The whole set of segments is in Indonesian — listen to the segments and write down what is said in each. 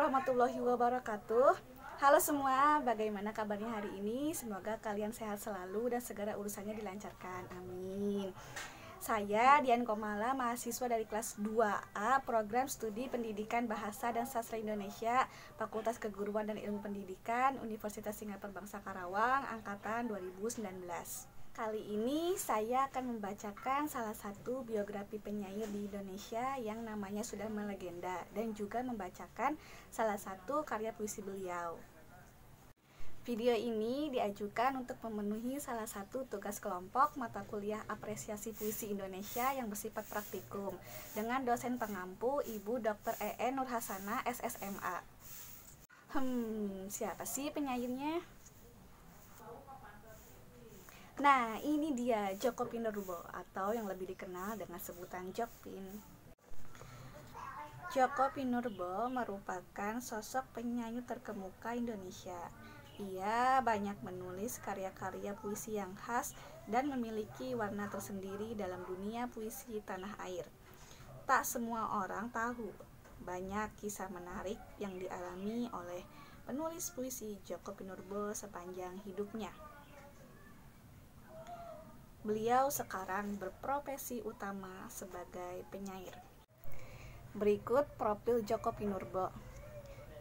warahmatullahi wabarakatuh. Halo semua, bagaimana kabarnya hari ini? Semoga kalian sehat selalu dan segala urusannya dilancarkan. Amin. Saya Dian Komala, mahasiswa dari kelas 2A Program Studi Pendidikan Bahasa dan Sastra Indonesia, Fakultas Keguruan dan Ilmu Pendidikan, Universitas Singapura Bangsa Karawang, Angkatan 2019. Kali ini saya akan membacakan salah satu biografi penyair di Indonesia yang namanya sudah melegenda, dan juga membacakan salah satu karya puisi beliau. Video ini diajukan untuk memenuhi salah satu tugas kelompok mata kuliah apresiasi puisi Indonesia yang bersifat praktikum dengan dosen pengampu Ibu Dr. E.N. Nurhasana, SSMA. Siapa sih penyairnya? Nah, ini dia Djoko Pinurbo, atau yang lebih dikenal dengan sebutan Djokpin. Djoko Pinurbo merupakan sosok penyair terkemuka Indonesia. Ia banyak menulis karya-karya puisi yang khas dan memiliki warna tersendiri dalam dunia puisi tanah air. Tak semua orang tahu banyak kisah menarik yang dialami oleh penulis puisi Djoko Pinurbo sepanjang hidupnya. Beliau sekarang berprofesi utama sebagai penyair. Berikut profil Djoko Pinurbo.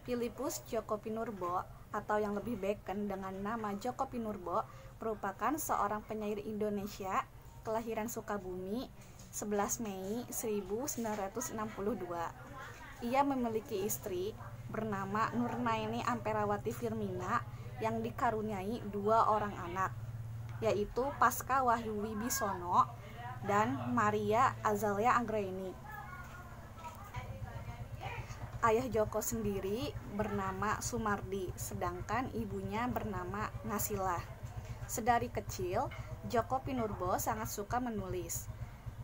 Philippus Djoko Pinurbo, atau yang lebih dikenal dengan nama Djoko Pinurbo, merupakan seorang penyair Indonesia kelahiran Sukabumi 11 Mei 1962. Ia memiliki istri bernama Nurnaini Amperawati Firmina yang dikaruniai 2 orang anak, yaitu Pasca Wahyu Wibisono dan Maria Azalia Anggraini. Ayah Djoko sendiri bernama Sumardi, sedangkan ibunya bernama Nasilah. Sedari kecil, Djoko Pinurbo sangat suka menulis.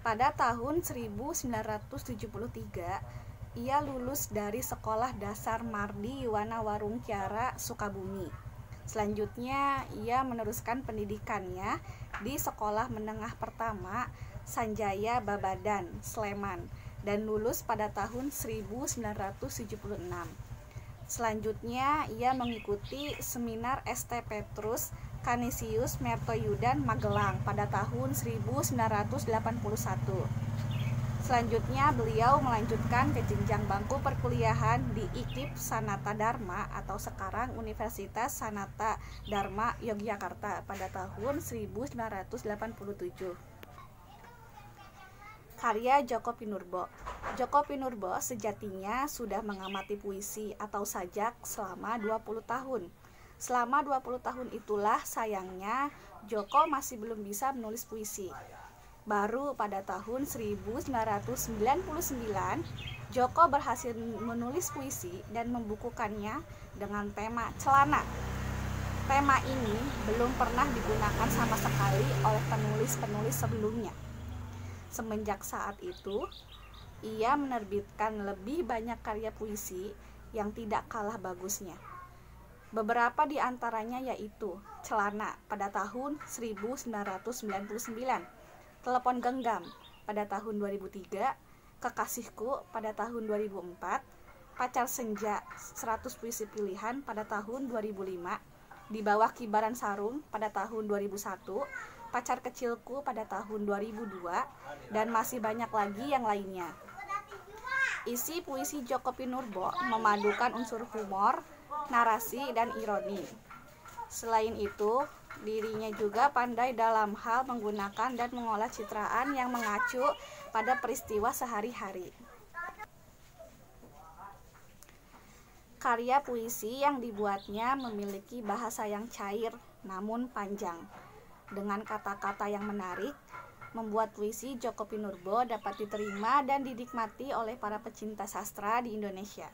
Pada tahun 1973, ia lulus dari Sekolah Dasar Mardi Yuwana Warung Kiara, Sukabumi. Selanjutnya, ia meneruskan pendidikannya di Sekolah Menengah Pertama Sanjaya Babadan, Sleman, dan lulus pada tahun 1976. Selanjutnya, ia mengikuti seminar ST Petrus Canisius Mertoyudan Magelang pada tahun 1981. Selanjutnya, beliau melanjutkan ke jenjang bangku perkuliahan di IKIP Sanata Dharma atau sekarang Universitas Sanata Dharma Yogyakarta pada tahun 1987. Karya Djoko Pinurbo. Djoko Pinurbo sejatinya sudah mengamati puisi atau sajak selama 20 tahun. Selama 20 tahun itulah sayangnya Djoko masih belum bisa menulis puisi. Baru pada tahun 1999, Djoko berhasil menulis puisi dan membukukannya dengan tema celana. Tema ini belum pernah digunakan sama sekali oleh penulis-penulis sebelumnya. Semenjak saat itu, ia menerbitkan lebih banyak karya puisi yang tidak kalah bagusnya. Beberapa di antaranya yaitu Celana pada tahun 1999, Telepon Genggam pada tahun 2003, Kekasihku pada tahun 2004, Pacar Senja 100 puisi pilihan pada tahun 2005, Di Bawah Kibaran Sarung pada tahun 2001, Pacar Kecilku pada tahun 2002, dan masih banyak lagi yang lainnya. Isi puisi Djoko Pinurbo memadukan unsur humor, narasi, dan ironi. Selain itu, dirinya juga pandai dalam hal menggunakan dan mengolah citraan yang mengacu pada peristiwa sehari-hari. Karya puisi yang dibuatnya memiliki bahasa yang cair namun panjang, dengan kata-kata yang menarik, membuat puisi Djoko Pinurbo dapat diterima dan dinikmati oleh para pecinta sastra di Indonesia.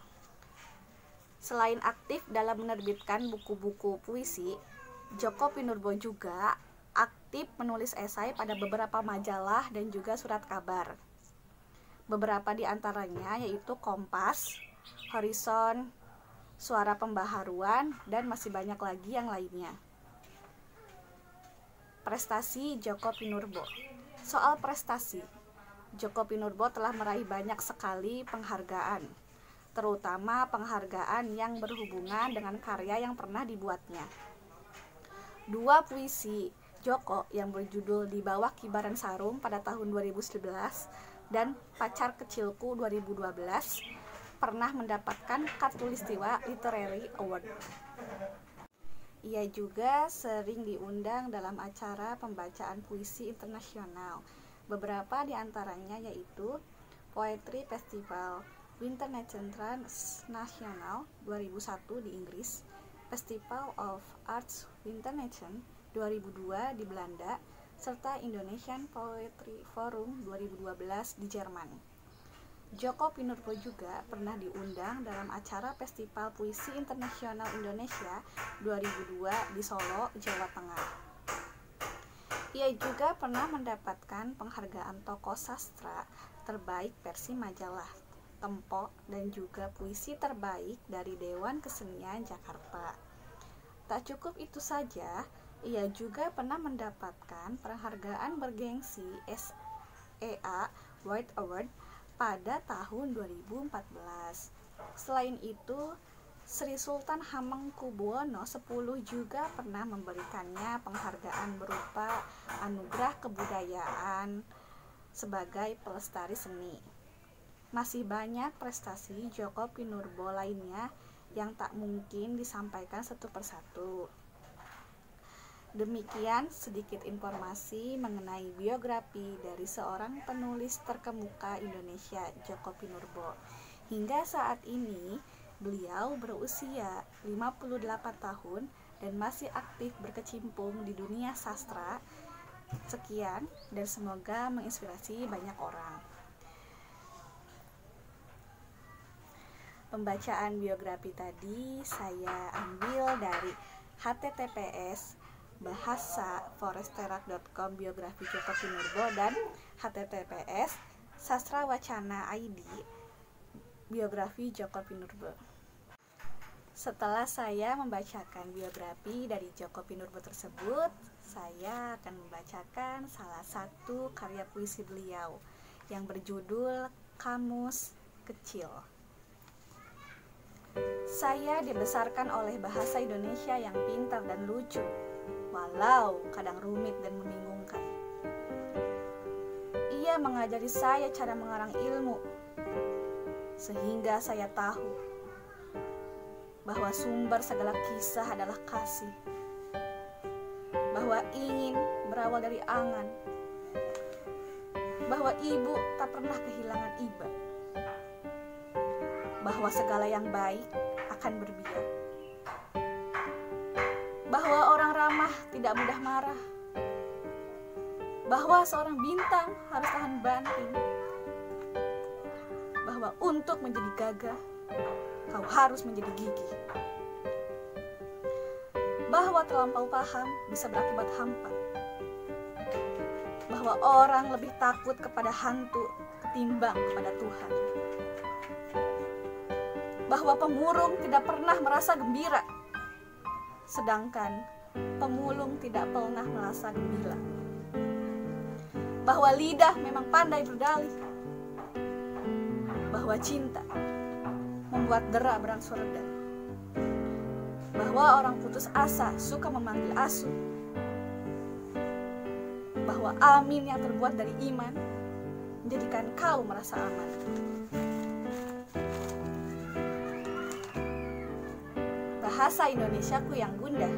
Selain aktif dalam menerbitkan buku-buku puisi, Djoko Pinurbo juga aktif menulis esai pada beberapa majalah dan juga surat kabar. Beberapa di antaranya yaitu Kompas, Horizon, Suara Pembaharuan, dan masih banyak lagi yang lainnya. Prestasi Djoko Pinurbo. Soal prestasi, Djoko Pinurbo telah meraih banyak sekali penghargaan. terutama penghargaan yang berhubungan dengan karya yang pernah dibuatnya. Dua puisi Djoko yang berjudul Di Bawah Kibaran Sarung pada tahun 2011 dan Pacar Kecilku 2012 pernah mendapatkan Khatulistiwa Literary Award. Ia juga sering diundang dalam acara pembacaan puisi internasional. Beberapa di antaranya yaitu Poetry Festival International Transnational 2001 di Inggris, Festival of Arts International 2002 di Belanda, serta Indonesian Poetry Forum 2012 di Jerman. Djoko Pinurbo juga pernah diundang dalam acara Festival Puisi Internasional Indonesia 2002 di Solo, Jawa Tengah. Ia juga pernah mendapatkan penghargaan tokoh sastra terbaik versi majalah Tempo dan juga puisi terbaik dari Dewan Kesenian Jakarta. Tak cukup itu saja, ia juga pernah mendapatkan penghargaan bergengsi SEA World Award pada tahun 2014. Selain itu, Sri Sultan Hamengkubuwono X juga pernah memberikannya penghargaan berupa anugerah kebudayaan sebagai pelestari seni. Masih banyak prestasi Djoko Pinurbo lainnya yang tak mungkin disampaikan satu persatu. Demikian sedikit informasi mengenai biografi dari seorang penulis terkemuka Indonesia, Djoko Pinurbo. Hingga saat ini, beliau berusia 58 tahun dan masih aktif berkecimpung di dunia sastra. Sekian dan semoga menginspirasi banyak orang. Pembacaan biografi tadi saya ambil dari https://bahasaforesterak.com biografi Djoko Pinurbo dan https sastrawacana.id biografi Djoko Pinurbo. Setelah saya membacakan biografi dari Djoko Pinurbo tersebut, saya akan membacakan salah satu karya puisi beliau yang berjudul Kamus Kecil. Saya dibesarkan oleh bahasa Indonesia yang pintar dan lucu, walau kadang rumit dan membingungkan. Ia mengajari saya cara mengarang ilmu, sehingga saya tahu bahwa sumber segala kisah adalah kasih, bahwa ingin berawal dari angan, bahwa ibu tak pernah kehilangan iba, bahwa segala yang baik akan berbiak, bahwa orang ramah tidak mudah marah, bahwa seorang bintang harus tahan banting, bahwa untuk menjadi gagah kau harus menjadi gigih, bahwa terlampau paham bisa berakibat hampa, bahwa orang lebih takut kepada hantu ketimbang kepada Tuhan, bahwa pemurung tidak pernah merasa gembira, sedangkan pemulung tidak pernah merasa gembira, bahwa lidah memang pandai berdalih, bahwa cinta membuat dera berangsur reda, bahwa orang putus asa suka memanggil asuh, bahwa amin yang terbuat dari iman menjadikan kau merasa aman. Bahasa Indonesiaku yang gundah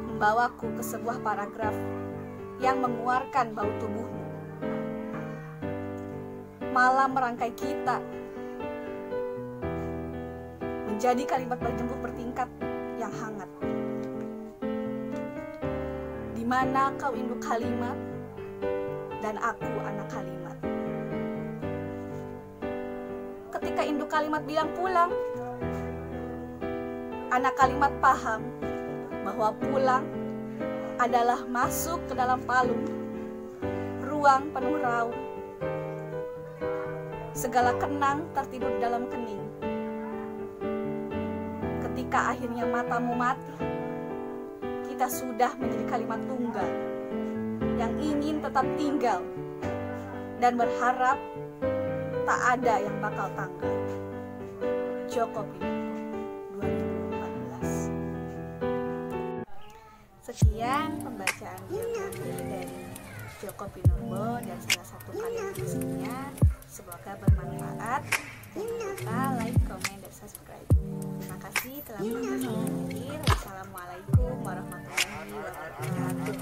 membawaku ke sebuah paragraf yang mengeluarkan bau tubuhmu, malam merangkai kita menjadi kalimat berjemput bertingkat yang hangat, di mana kau induk kalimat dan aku anak kalimat. Ketika induk kalimat bilang pulang, anak kalimat paham bahwa pulang adalah masuk ke dalam palung, ruang penuh raung. Segala kenang tertidur dalam kening. Ketika akhirnya matamu mati, kita sudah menjadi kalimat tunggal yang ingin tetap tinggal dan berharap tak ada yang bakal tanggal. Djoko Pinurbo 2014. Sekian pembacaan biografi dari Djoko Pinurbo dan salah satu karya tulisnya. Semoga bermanfaat. Jangan lupa like, comment, dan subscribe. Terima kasih telah menonton. Wassalamualaikum warahmatullahi wabarakatuh.